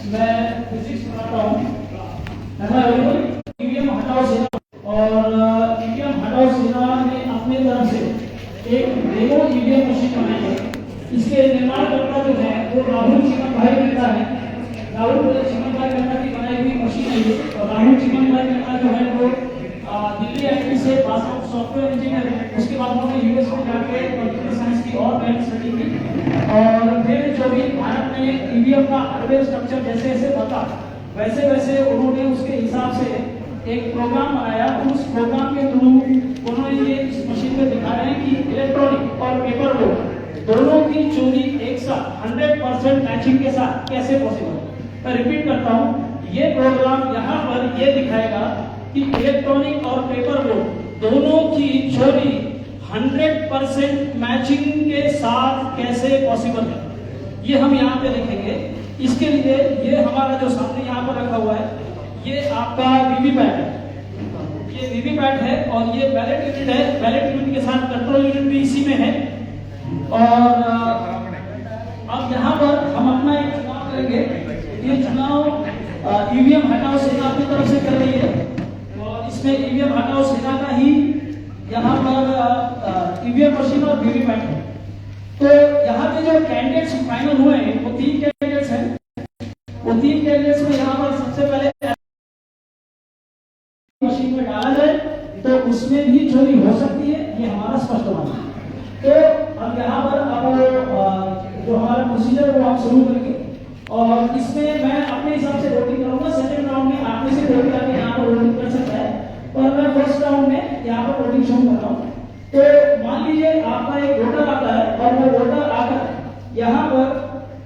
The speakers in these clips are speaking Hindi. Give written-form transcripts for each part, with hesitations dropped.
मैं फिजिक्स पढ़ाता हूँ। ईवीएम हटाओ सेना और ईवीएम हटाओ सेना ने अपने तरफ से एक डेमो ईवीएम मशीन बनाई है। इसके निर्माणकर्ता जो है वो राहुल चिमन भाई कहता है। राहुल चिमन भाई कहता की बनाई हुई मशीन है ये। और राहुल चिमन भाई कहता जो है वो दिल्ली आईआईटी से पास आउट सॉफ्टवेयर इंजीनियर है। उसके बाद उन्होंने यूएस में जाके कंप्यूटर साइंस की और मैथ स्टडी की और फिर जो भी भारत में ईवीएम का हार्डवेयर स्ट्रक्चर जैसे जैसे बता वैसे वैसे उन्होंने उसके हिसाब से एक प्रोग्राम बनाया। उस प्रोग्राम के थ्रू उन्होंने ये इस मशीन में दिखा रहे हैं कि इलेक्ट्रॉनिक और पेपर बोर्ड दोनों की चोरी एक साथ 100% मैचिंग के साथ कैसे पॉसिबल। मैं रिपीट करता हूँ, ये प्रोग्राम यहाँ पर ये दिखाएगा कि इलेक्ट्रॉनिक और पेपर बोर्ड दोनों की चोरी 100% मैचिंग के साथ कैसे पॉसिबल है, ये हम यहाँ पे देखेंगे। इसके लिए ये हमारा जो सामने यहाँ पर रखा हुआ है ये आपका वीवीपैट है। ये वीवीपैट है और ये बैलेट यूनिट है। बैलेट यूनिट के साथ कंट्रोल यूनिट भी इसी में है। और अब यहाँ पर हम अपना एक चुनाव करेंगे। ये चुनाव ईवीएम हटाओ सेना अपनी तरफ से कर रही है और इसमें ईवीएम हटाओ सेना का ही यहाँ पर ईवीएम मशीन और वीवीपैट है। तो यहाँ पे जो कैंडिडेट्स फाइनल हुए हैं वो 3 कैंडिडेट्स हैं। वो 3 कैंडिडेट्स में यहाँ पर सबसे पहले मशीन में डाला जाए तो उसमें भी चोरी हो सकती है, ये हमारा स्पष्ट मानना है। तो अब यहाँ पर अब जो हमारा प्रोसीजर वो हम शुरू करेंगे और इसमें मैं अपने हिसाब से वोटिंग करूंगा। सेकंड राउंड में आप में से कोई भी आके यहाँ पर वोटिंग कर सकता है और मैं फर्स्ट राउंड में यहाँ पर वोटिंग शुरू कर रहा हूँ। तो मान लीजिए आपका एक वोटर आता है और वो वोटर आकर यहाँ पर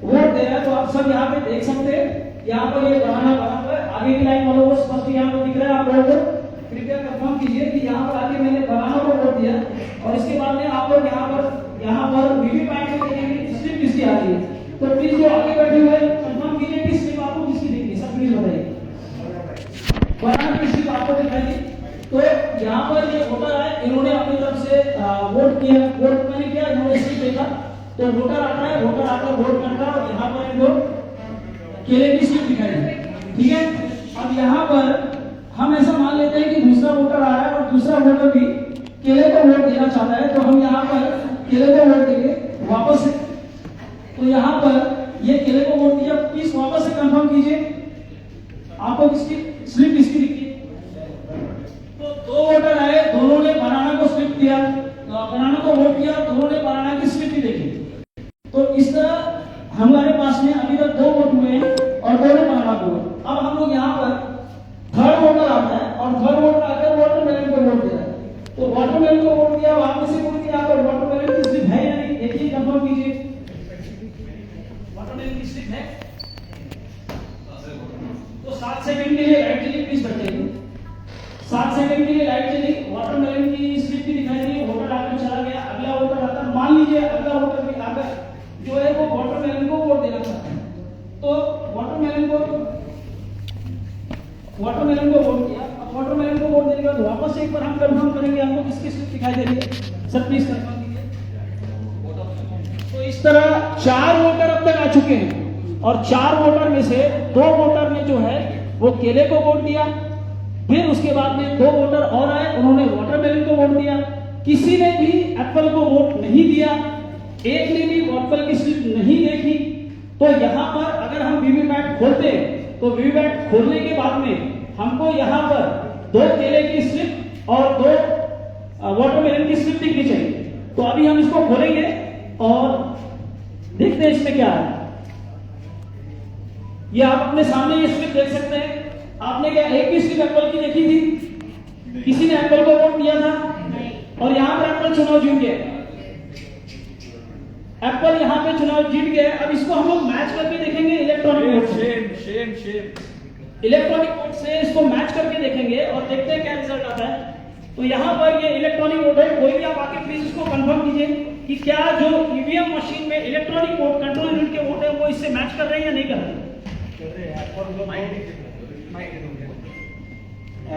वोट दे रहा है। तो आप सब यहाँ पे देख सकते हैं, यहाँ पर ये बनाना बना हुआ है। आगे की लाइन वालों को स्पष्ट यहाँ पर दिख रहा है। आप लोगों को कृपया कंफर्म कीजिए कि यहाँ पर आके मैंने बनाना को वोट दिया और इसके बाद में आप लोग यहाँ पर वीवीपैट में देखेंगे स्लिप किसकी आ रही है। तो प्लीज जो आगे बैठे हुए कंफर्म कीजिए कि स्लिप आपको किसकी दिख रही है। सब प्लीज बताइए बनाना की स्लिप आपको दिखाई दी। तो यहाँ पर ये वोटर आए, इन्होंने अपनी तरफ से वोट किया। वोट मैंने किया, इन्होंने स्लिप देखा। तो वोटर आता है, वोटर आकर वोट करता है और यहाँ पर इनको केले की स्लिप दिखाई दी। ठीक है, अब यहाँ पर हम ऐसा मान लेते हैं कि दूसरा वोटर आ रहा है और दूसरा वोटर भी केले को वोट देना चाहता है। तो हम यहाँ पर केले को वोट देंगे वापस से। तो यहाँ पर ये केले को वोट दिया। प्लीज वापस से कंफर्म कीजिए आपको किसकी स्लिप किसकी दिखी। तो 2 वोटर आए, दोनों ने बनाना को स्लिप दिया, बनाना को वोट दिया, दोनों ने बनाना की स्लिप भी देखी। तो इस तरह हमारे पास में अभी तक 2 वोट हुए हैं और 2 ने बनाना को। अब हम लोग यहाँ पर थर्ड वोटर आता है और थर्ड वोटर आकर वाटरमेलन को वोट दिया। तो वाटरमेलन को वोट दिया, वहां से वोट दिया और वाटरमेलन की स्लिप है या नहीं, देखिए कंफर्म कीजिए। वाटरमेलन की स्लिप है। तो 7 सेकंड के लिए लाइट चली, प्लीज बैठिए। 7 सेकंड के लिए लाइट चली, वाटरमेलन की स्लिप भी दिखाई दी, वोटर आकर चला गया। अगला वोटर आता है, मान लीजिए अगला वोटर भी आकर जो है वो वाटरमेलन को वोट देना चाहता है। तो वाटरमेलन को वोट किया। अब वाटरमेलन को वोट देने के बाद वापस से एक बार हम कंफर्म करेंगे हमको किसकी स्लिप दिखाई दे रही है। सर प्लीज कंफर्म कीजिए। तो इस तरह 4 वोटर अब तक आ चुके हैं और 4 वोटर में से 2 वोटर ने जो है वो केले को वोट दिया। फिर उसके बाद में 2 वोटर और आए, उन्होंने वाटरमेलन को वोट दिया। किसी ने भी एप्पल को वोट नहीं दिया, एक ने भी एप्पल की स्लिप नहीं देखी। तो यहाँ पर अगर हम वीवीपैट खोलते हैं तो वीवीपैट खोलने के बाद में हमको यहाँ पर 2 केले की स्लिप और 2 वाटरमेलन की स्लिप दिखनी चाहिए। तो अभी हम इसको खोलेंगे और देखते हैं इसमें क्या है। ये आप अपने सामने ये स्लिप देख सकते हैं। आपने क्या एक ही स्लिप एप्पल की देखी थी? किसी ने एप्पल को वोट दिया था और यहाँ पर एप्पल चुनाव जीत गया। एप्पल यहाँ पे चुनाव जीत गया। अब इसको हम लोग मैच करके देखेंगे इलेक्ट्रॉनिक वोट से। इलेक्ट्रॉनिक वोट से इसको मैच करके देखेंगे और देखते हैं क्या रिजल्ट आता है। तो यहाँ पर ये इलेक्ट्रॉनिक वोट है। कोई भी आप आके प्लीज इसको कंफर्म कीजिए कि क्या जो ईवीएम मशीन में इलेक्ट्रॉनिक वोट कंट्रोल यूनिट के वोट है वो इससे मैच कर रहे हैं या नहीं कर रहे हैं।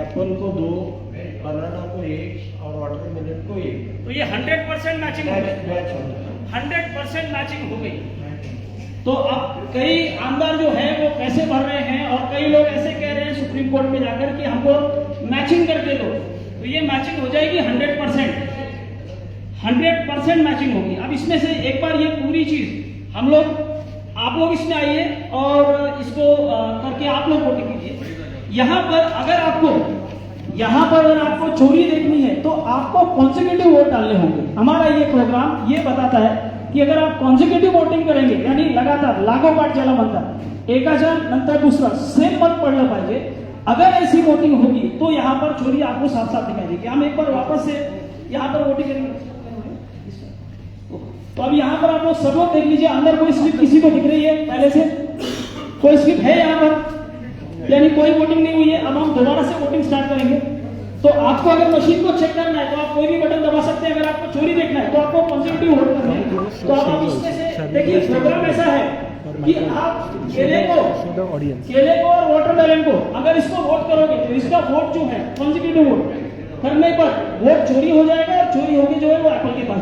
एप्पल को 2, बनाना को 1 और वाटरमेलन को 1। तो ये 100% मैचिंग हो गई। 100% मैचिंग हो गई। तो अब कई आमदार जो है वो पैसे भर रहे हैं और कई लोग ऐसे कह रहे हैं सुप्रीम कोर्ट में जाकर कि हमको मैचिंग करके दो, तो ये मैचिंग हो जाएगी 100% मैचिंग होगी। अब इसमें से एक बार ये पूरी चीज हम लोग, आप लोग इसमें आइए और इसको करके आप लोग वोटिंग कीजिए। यहाँ पर अगर आपको चोरी देखनी है तो आपको कॉन्सेक्यूटिव वोट डालने होंगे। हमारा ये प्रोग्राम ये बताता है कि अगर आप कॉन्सेक्यूटिव वोटिंग करेंगे यानी लगातार लागोपाठ ज्याला म्हणतात एकाच्या नंतर दूसरा सेम मत पड़ना पाहिजे, अगर ऐसी वोटिंग होगी तो यहाँ पर चोरी आपको साफ साफ दिखाई देगी। हम एक बार वापस से यहाँ पर वोटिंग करेंगे। तो अब यहाँ पर आप लोग सब लोग देख लीजिए, अंदर कोई स्लिप किसी को दिख रही है पहले से? कोई स्लिप है यहाँ पर? यानी कोई वोटिंग नहीं हुई है। अब हम दोबारा से वोटिंग स्टार्ट करेंगे। तो आपको अगर मशीन को चेक करना है तो आप कोई भी बटन दबा सकते हैं। अगर आपको चोरी देखना है तो आपको पॉजिटिव वोट करना है। तो आप इसमें से देखिए, प्रोग्राम ऐसा है कि आप केले को और वाटरमेलन को अगर इसको वोट करोगे तो इसका वोट जो है पॉजिटिव वोट करने पर वोट चोरी हो जाएगा और चोरी होगी जो है वो एप्पल के पास।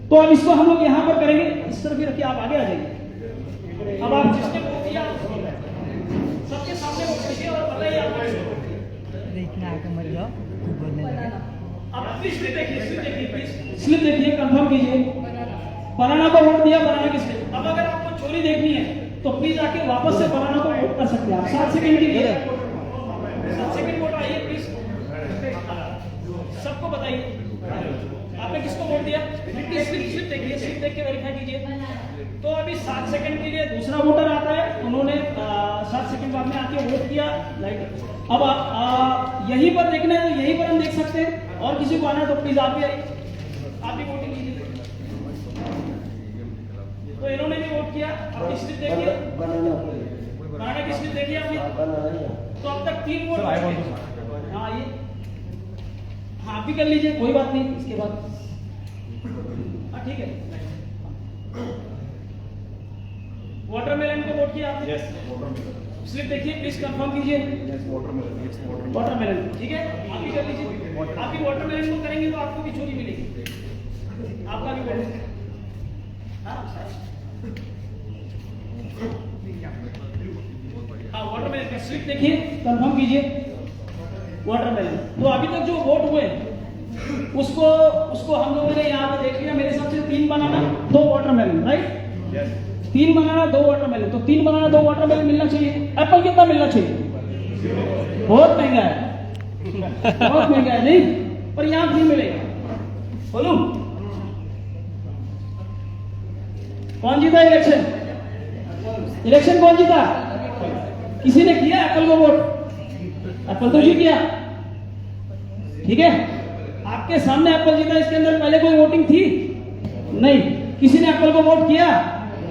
तो अब इसको हम लोग यहाँ पर करेंगे। इस तरफ भी रखिए, आप आगे आ जाइए। अब आप जिसने वोट दिया सबके सामने वोट कीजिए और बताइए आप इतना आगे मत जाओ, बोलने लगे। अब प्लीज स्लिप देखिए, कंफर्म कीजिए। बनाना को वोट दिया, बनाना की स्लिप। अब अगर आपको चोरी देखनी है तो प्लीज आके वापस से बनाना को वोट कर सकते हैं आप। 7 सेकंड के लिए 7 सेकंड वोट आइए प्लीज, सबको बताइए आपने किसको वोट दिया। स्लिप देखिए, स्लिप देख के वेरीफाई कीजिए। तो अभी 7 सेकंड के लिए दूसरा वोटर आता है, उन्होंने 7 सेकंड बाद में आके वोट किया। लाइक अब आप यहीं पर देखना है तो यहीं पर हम देख सकते हैं, और किसी को आना है तो प्लीज आप भी आइए, आप भी वोटिंग कीजिए। तो इन्होंने भी वोट किया। अपनी स्लिप देखिए, बनाना की स्लिप देखिए आपने। तो अब तक 3 वोट। हाँ आइए, हाँ आप भी कर लीजिए, कोई बात नहीं। इसके बाद हाँ ठीक है। वाटरमेलन को वोट किया आपने? स्लिप देखिए, प्लीज कंफर्म कीजिए। वाटरमेलन, ठीक है, आप भी कर लीजिए। आप भी वाटरमेलन को करेंगे तो आपको भी चोरी मिलेगी, आपका भी वोट। हाँ वाटरमेलन का स्लिप देखिए, कंफर्म कीजिए। वाटरमेलन, तो अभी तक जो वोट हुए उसको हम लोगों ने यहाँ पर देख लिया। मेरे हिसाब से 3 बनाना 2 वाटरमेलन, राइट? 3 बनाना 2 वाटरमेलन। तो 3 बनाना 2 वाटरमेलन मिलना चाहिए। एप्पल कितना मिलना चाहिए? बहुत महंगा है, बहुत महंगा है, नहीं? पर यहाँ फ्री मिलेगा। बोलूं कौन जीता इलेक्शन? इलेक्शन कौन जीता? किसी ने किया एप्पल को वोट? एप्पल तो जीत गया, ठीक है। आपके सामने एप्पल जीता, इसके अंदर पहले कोई वोटिंग थी नहीं। किसी ने एप्पल को वोट किया?